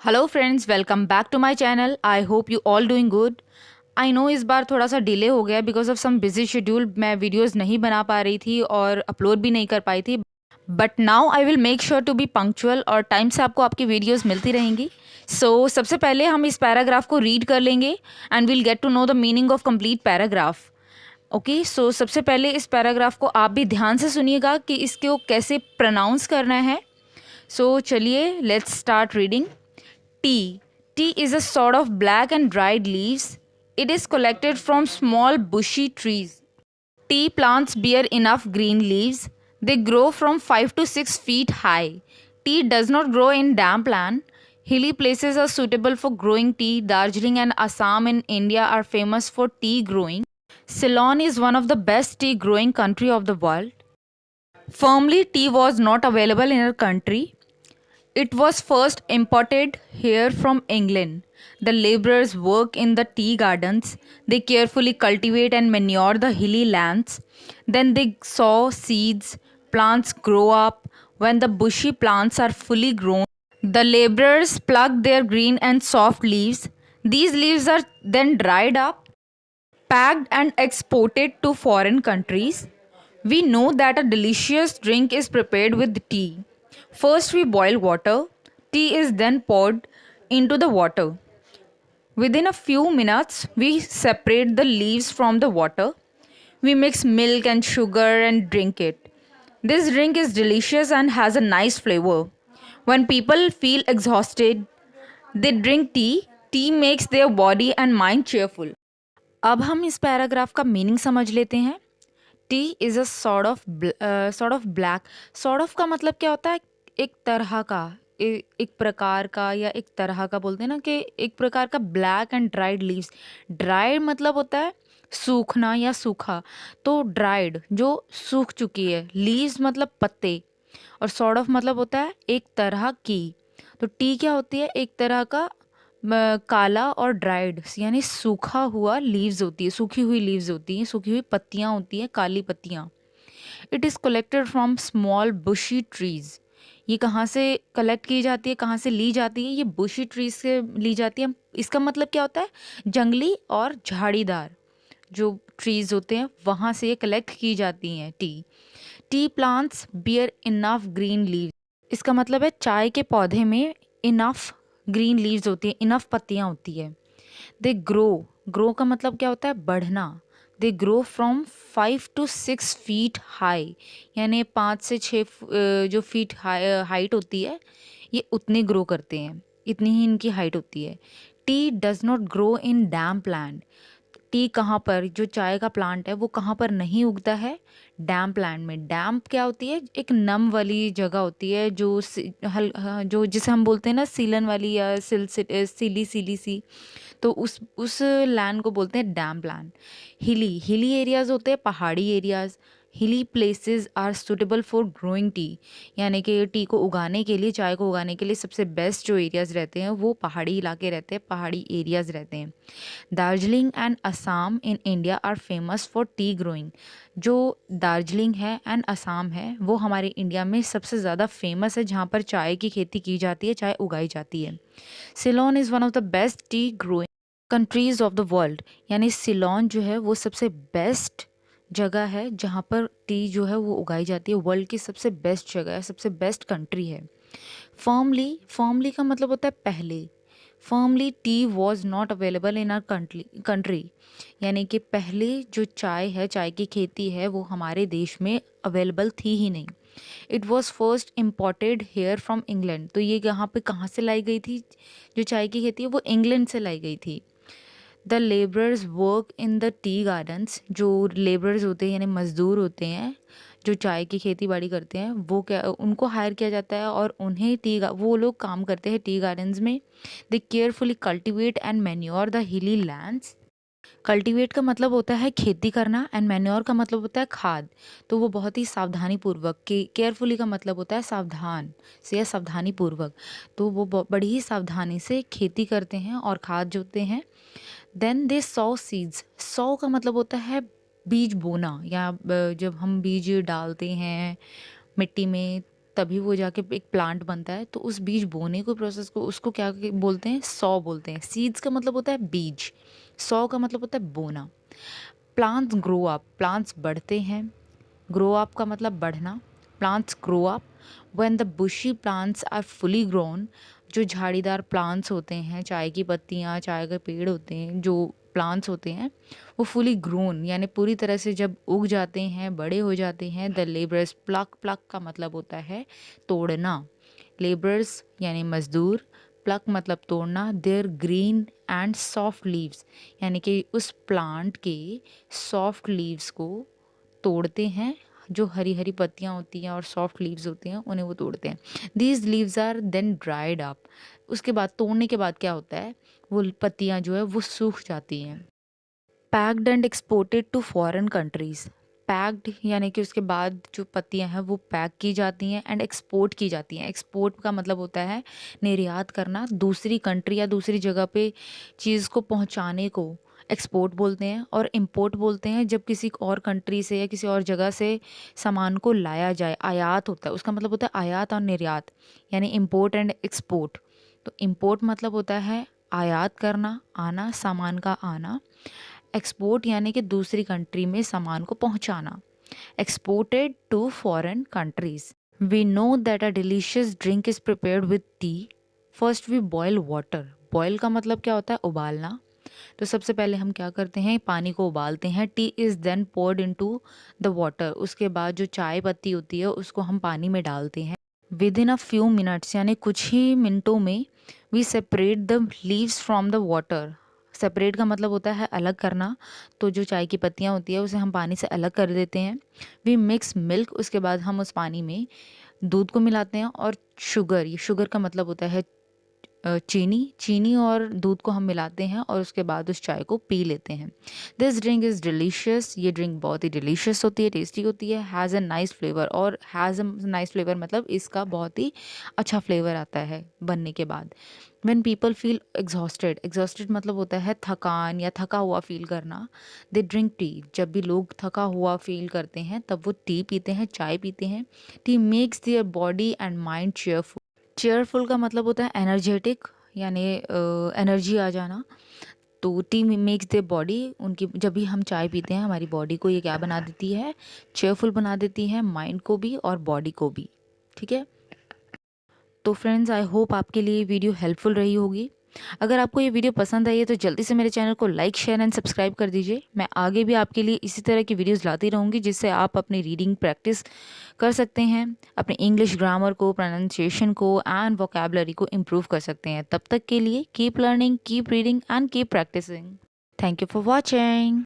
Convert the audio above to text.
Hello friends, welcome back to my channel. I hope you all doing good. I know इस बार थोड़ा सा delay हो गया because of some busy schedule. मैं वीडियोस नहीं बना पा रही थी और अपलोड भी नहीं कर पाई थी, but now I will make sure to be punctual और टाइम से आपको आपकी वीडियोस मिलती रहेंगी। सबसे पहले हम इस पैराग्राफ को रीड कर लेंगे and we'll get to know the meaning of complete paragraph. Okay, so सबसे पहले इस पैराग्राफ को आप भी ध्यान से सुनिएगा कि इसको कैसे प्रोनाउंस करना है। चलिए, let's start reading. Tea. Tea is a sort of black and dried leaves. It is collected from small bushy trees. Tea plants bear enough green leaves. They grow from 5 to 6 feet high. Tea does not grow in damp land. Hilly places are suitable for growing tea. Darjeeling and Assam in India are famous for tea growing. Ceylon is one of the best tea growing country of the world. Formerly, tea was not available in our country. It was first imported here from England. The laborers work in the tea gardens. They carefully cultivate and manure the hilly lands. Then they sow seeds. Plants grow up. When the bushy plants are fully grown, the laborers pluck their green and soft leaves. These leaves are then dried up, packed and exported to foreign countries. We know that a delicious drink is prepared with tea. First, we boil water. Tea is then poured into the water. Within a few minutes, we separate the leaves from the water. We mix milk and sugar and drink it. This drink is delicious and has a nice flavor. When people feel exhausted, they drink tea. Tea makes their body and mind cheerful. अब हम इस paragraph का meaning समझ लेते हैं। Tea is a sort of black. Sort of का मतलब क्या होता है? एक तरह का, एक प्रकार का, या एक तरह का बोलते हैं ना, कि एक प्रकार का black and dried leaves. Dried मतलब होता है सूखना या सूखा, तो ड्राइड जो सूख चुकी है, लीव्स मतलब पत्ते, और सॉर्ट ऑफ मतलब होता है एक तरह की। तो टी क्या होती है? एक तरह का काला और ड्राइड यानी सूखा हुआ लीव्स होती है, सूखी हुई लीव्स होती हैं, सूखी हुई पत्तियां होती हैं, काली पत्तियां। It is collected from small bushy trees. ये कहाँ से कलेक्ट की जाती है, कहाँ से ली जाती है? ये बुशी ट्रीज से ली जाती है। इसका मतलब क्या होता है? जंगली और झाड़ीदार जो ट्रीज होते हैं वहाँ से ये कलेक्ट की जाती हैं tea. Tea plants bear enough green leaves. इसका मतलब है चाय के पौधे में इनफ ग्रीन लीव्स होती है, इनफ पत्तियाँ होती है। दे ग्रो का मतलब क्या होता है? बढ़ना। They grow from 5 to 6 feet high, यानी 5 से 6 जो फीट हाइट होती है, ये उतने ग्रो करते हैं, इतनी ही इनकी हाइट होती है। T does not grow in damp land. T कहाँ पर, जो चाय का प्लांट है वो कहाँ पर नहीं उगता है? डैम्प लैंड में। डैम्प क्या होती है? एक नम वाली जगह होती है जो जो जिसे हम बोलते हैं ना सीलन वाली, या सीली सीली सी, तो उस लैंड को बोलते हैं डैम्प लैंड। हिली एरियाज होते हैं, पहाड़ी areas. Hilly places are suitable for growing tea, यानी कि टी को उगाने के लिए, चाय को उगाने के लिए सबसे बेस्ट जो एरियाज रहते हैं वो पहाड़ी इलाके रहते हैं, पहाड़ी एरियाज रहते हैं। Darjeeling and Assam in India are famous for tea growing. जो दार्जिलिंग है एंड असम है वो हमारे इंडिया में सबसे ज़्यादा फेमस है, जहाँ पर चाय की खेती की जाती है, चाय उगाई जाती है। Ceylon is one of the best T growing countries of the world, यानी सिलोन जो है वो सबसे बेस्ट जगह है जहाँ पर टी जो है वो उगाई जाती है। वर्ल्ड की सबसे बेस्ट जगह है, सबसे बेस्ट कंट्री है। फॉर्मली का मतलब होता है पहले। Firmly T was not available in our country, यानी कि पहले जो चाय है, चाय की खेती है, वो हमारे देश में अवेलेबल थी ही नहीं। It was first imported here from England. तो ये यहाँ पे कहाँ से लाई गई थी? जो चाय की खेती है वो इंग्लैंड से लाई गई थी। The labourers work in the tea gardens. जो लेबरर्स होते हैं यानी मजदूर होते हैं जो चाय की खेती बाड़ी करते हैं, वो क्या, उनको हायर किया जाता है और उन्हें वो लोग काम करते हैं टी गार्डन्स में। They carefully cultivate and manure the hilly lands. Cultivate का मतलब होता है खेती करना एंड मैन्योर का मतलब होता है खाद। तो वो बहुत ही सावधानी पूर्वक, केयरफुली का मतलब होता है सावधान से या सावधानी पूर्वक, तो वो बड़ी ही सावधानी से खेती करते हैं और खाद जोतते हैं। Then they sow seeds. Sow का मतलब होता है बीज बोना, या जब हम बीज डालते हैं मिट्टी में तभी वो जाके एक प्लांट बनता है। तो उस बीज बोने को प्रोसेस को उसको क्या बोलते हैं, सॉ बोलते हैं। सीड्स का मतलब होता है बीज, सॉ का मतलब होता है बोना। प्लांट्स ग्रो अप, प्लांट्स बढ़ते हैं। ग्रो अप का मतलब बढ़ना। Plants grow up when the bushy plants are fully grown. जो झाड़ीदार प्लांट्स होते हैं, चाय की पत्तियाँ, चाय के पेड़ होते हैं, जो प्लांट्स होते हैं वो फुली ग्रोन यानी पूरी तरह से जब उग जाते हैं, बड़े हो जाते हैं, द लेबरर्स प्लक, प्लक का मतलब होता है तोड़ना। लेबरर्स यानी मजदूर, प्लक मतलब तोड़ना। Their green and soft leaves यानी कि उस प्लांट के सॉफ्ट लीव्स को तोड़ते हैं। जो हरी हरी पत्तियाँ होती हैं और सॉफ्ट लीव्स होते हैं उन्हें वो तोड़ते हैं। These leaves are then dried up. उसके बाद तोड़ने के बाद क्या होता है, वो पत्तियाँ जो है वो सूख जाती हैं। Packed and exported to foreign countries. Packed यानी कि उसके बाद जो पत्तियां हैं वो पैक की जाती हैं एंड एक्सपोर्ट की जाती हैं। एक्सपोर्ट का मतलब होता है निर्यात करना, दूसरी कंट्री या दूसरी जगह पे चीज़ को पहुंचाने को एक्सपोर्ट बोलते हैं। और इम्पोर्ट बोलते हैं जब किसी और कंट्री से या किसी और जगह से सामान को लाया जाए। आयात होता है, उसका मतलब होता है आयात और निर्यात, यानी इम्पोर्ट एंड एक्सपोर्ट। तो इम्पोर्ट मतलब होता है आयात करना, आना, सामान का आना। एक्सपोर्ट यानी कि दूसरी कंट्री में सामान को पहुंचाना। Exported to foreign countries. We know that a delicious drink is prepared with tea. First we boil water. Boil का मतलब क्या होता है, उबालना। तो सबसे पहले हम क्या करते हैं, पानी को उबालते हैं। Tea is then poured into the water. उसके बाद जो चाय पत्ती होती है उसको हम पानी में डालते हैं। Within a few minutes यानी कुछ ही मिनटों में we separate the leaves from the water. Separate का मतलब होता है अलग करना। तो जो चाय की पत्तियाँ होती है उसे हम पानी से अलग कर देते हैं। We mix milk. उसके बाद हम उस पानी में दूध को मिलाते हैं और शुगर, ये शुगर का मतलब होता है चीनी और दूध को हम मिलाते हैं और उसके बाद उस चाय को पी लेते हैं। This drink is delicious. ये ड्रिंक बहुत ही डिलीशियस होती है, टेस्टी होती है। Has a nice flavour. और हैज़ अ नाइस फ्लेवर मतलब इसका बहुत ही अच्छा फ्लेवर आता है बनने के बाद। When people feel exhausted, exhausted मतलब होता है थकान या थका हुआ फील करना, दे ड्रिंक टी। जब भी लोग थका हुआ फील करते हैं तब वो टी पीते हैं, चाय पीते हैं। T makes their body and mind cheerful. Cheerful का मतलब होता है एनर्जेटिक यानी एनर्जी आ जाना। तो टी मेक्स द बॉडी, उनकी जब भी हम चाय पीते हैं हमारी बॉडी को ये क्या बना देती है, चेयरफुल बना देती है, माइंड को भी और बॉडी को भी। ठीक है, तो फ्रेंड्स आई होप आपके लिए वीडियो हेल्पफुल रही होगी। अगर आपको ये वीडियो पसंद आई है तो जल्दी से मेरे चैनल को लाइक, शेयर एंड सब्सक्राइब कर दीजिए। मैं आगे भी आपके लिए इसी तरह की वीडियोस लाती रहूँगी जिससे आप अपनी रीडिंग प्रैक्टिस कर सकते हैं, अपने इंग्लिश ग्रामर को, प्रोनाउंसिएशन को एंड वोकैबुलरी को इम्प्रूव कर सकते हैं। तब तक के लिए keep learning, keep reading and keep practising. Thank you for watching.